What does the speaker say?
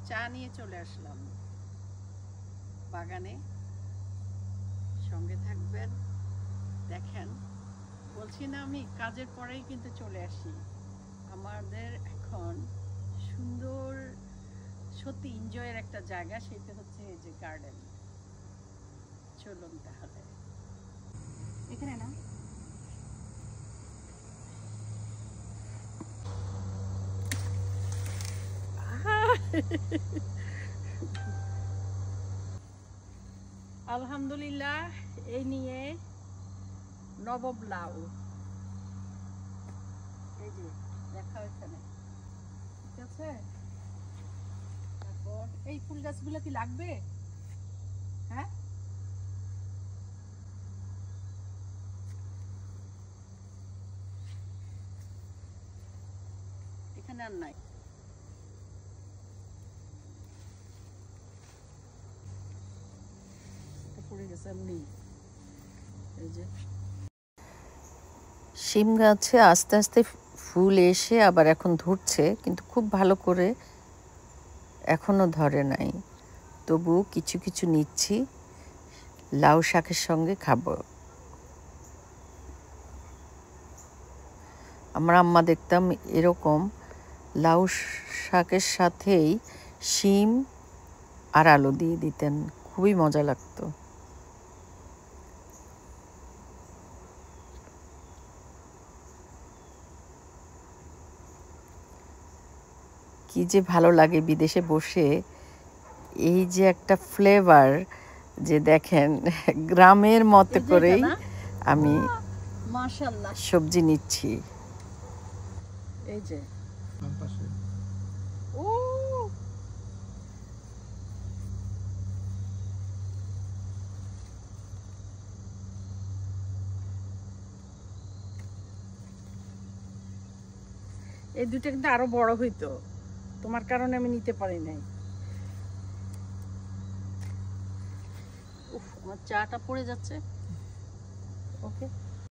চা নিয়ে চলে আসলাম বাগানে। সঙ্গে থাকবেন, দেখেন। বলছি না আমি কাজের পরেই কিন্তু চলে আসি। আমাদের এখন সুন্দর সত্যি এনজয়ের একটা জায়গা, সেটা হচ্ছে এই যে গার্ডেন। চলুন তাহলে এখানে না আলহামদুলিল্লাহ এই নিয়ে নবম লাউ, এই যে দেখা এখানে, ঠিক আছে। তারপর এই ফুল গাছগুলো কি লাগবে? হ্যাঁ, এখানে আর নাই। পড়ে গেছে এমনি। এই যে শিম গাছে আস্তে আস্তে ফুল এসে আবার এখন ধরছে, কিন্তু খুব ভালো করে এখনো ধরে নাই। তবু কিছু কিছু নিচ্ছি, লাউ শাকের সঙ্গে খাবো। আমার আম্মা দেখতাম এরকম লাউ শাকের সাথেই শিম আর আলু দিয়ে দিতেন, খুবই মজা লাগতো। কি যে ভালো লাগে বিদেশে বসে, এই যে একটা ফ্লেভার, যে দেখেন গ্রামের মতো করেই আমি মাশাআল্লাহ সবজি নিচ্ছি। এই যে ও এই দুটো কিন্তু আরো বড় হইতো, তোমার কারণে আমি নিতে পারি নাই। উফ, আমার চাটা পড়ে যাচ্ছে। ওকে।